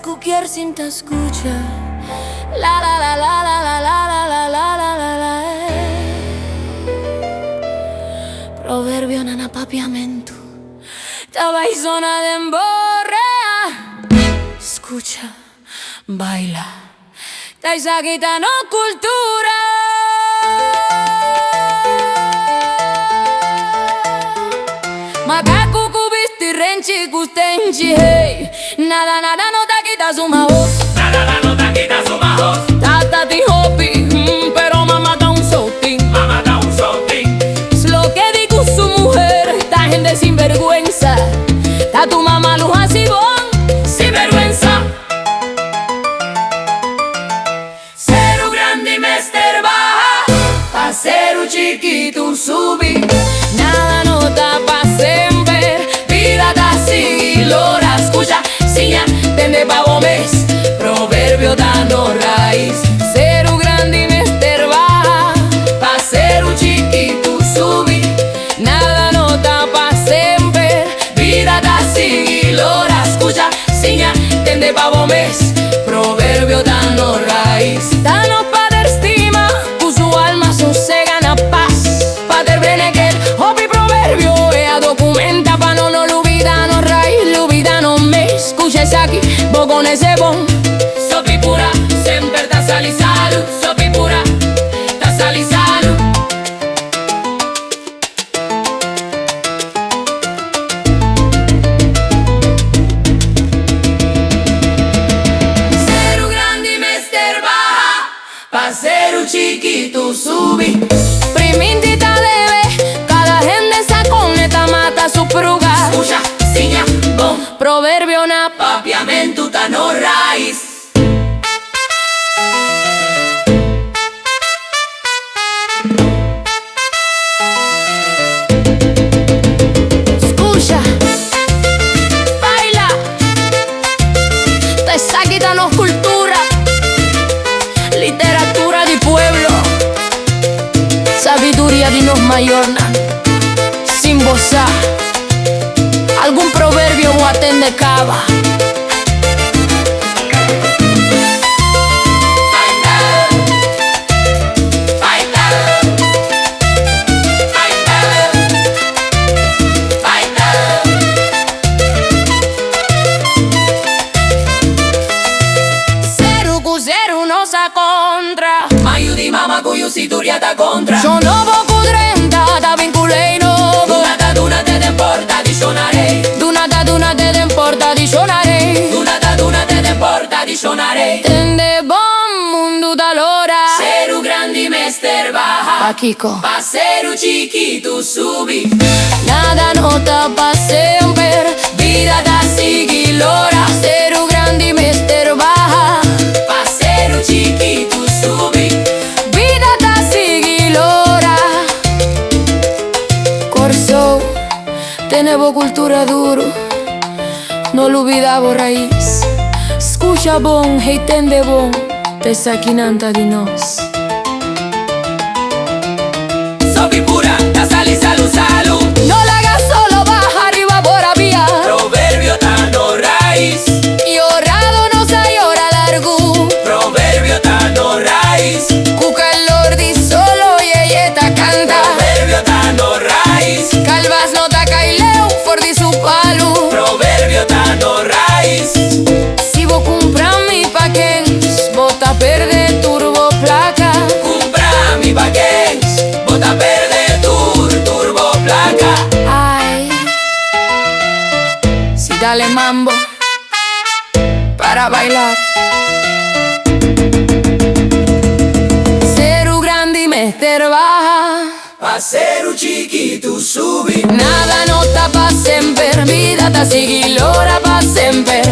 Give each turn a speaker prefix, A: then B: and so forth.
A: cualquier cinta escucha. La la la la la la la la la la la la la. Proverbio na papiamento, tabaizona de emborrea. Escucha, baila, taizagita no cultura. Macaco cubisti renchi gustenchi hey. Nada nada no te quita su voz.
B: Nada no te quita su voz.
A: Tata ti hopi, pero mamá da un sotín.
B: Mamá da un sotín.
A: Es lo que dijo su mujer, esta gente sinvergüenza. Ta tu mamá luja sibón,
B: Sinvergüenza. Seru grande mester baja,
A: pa seru chiquito subi. Nada no ta pa sempre, vida ta sigilora. Escucha, siña, tende pavo mes, proverbio dando raíz. Seru grande mester baja, pa seru chiquito subi. Nada no ta pa sempre, vida ta sigilora. Escucha, siña, tende pavo mes, proverbio dando raíz. Danos padre estima, cu su alma sosega na paz. Padre benequer, hopi proverbio, ea documenta pa no olvidano raíz, olvidano mes. Escucha ese aquí, bo con ese bon.
B: sopi pura, sempre ta sali salu. Sopi pura, ta sali salu.
A: Seru grande mester baja, pa seru chiquito subi. Primintita debe, cada gente esa coneta mata su pruga.
B: Escucha, siña, bon.
A: Proverbio na
B: Papiamento ta no raíz.
A: escucha, baila, te saquitanos cultura, literatura di pueblo, sabiduría de nos mayorna, sin bozar, algún proverbio o atende cava. Contra
B: Mayu di mama cuyo situria ta contra.
A: yo no poco 30 ta vinculei no
B: Duna te importa di suonare.
A: duna te importa di suonare
B: Duna te importa di suonare.
A: tende bon mundo d'allora
B: Seru grandi mester baja,
A: pa Kiko
B: pa seru chiquito subi.
A: nada nota pa sempre vida da sigilora seru grandi mester baja
B: Pa seru chiquito subi.
A: vida da sigilora corso tenevo cultura duro no lo olvidavo raíz escucha bon hey tende bon te saquinanta di nos
B: Sopi pura, ta sali salu salu.
A: no la hagas solo baja arriba por vía
B: Proverbio ta no raíz.
A: llorado no se llora largo
B: Proverbio ta no raíz.
A: cuca el lordi solo y ella canta
B: Proverbio ta no raíz.
A: calvas no ta caileu for di su palo
B: Proverbio ta no raíz.
A: si vos compras mi paquens bota perde turbo placa
B: Compra mi paquens, bota perde turbo placa.
A: ay si dale mambo para bailar seru grande mester baja
B: Pa seru chiquito subi.
A: nada no ta pa sempre vida ta sigilora pa sempre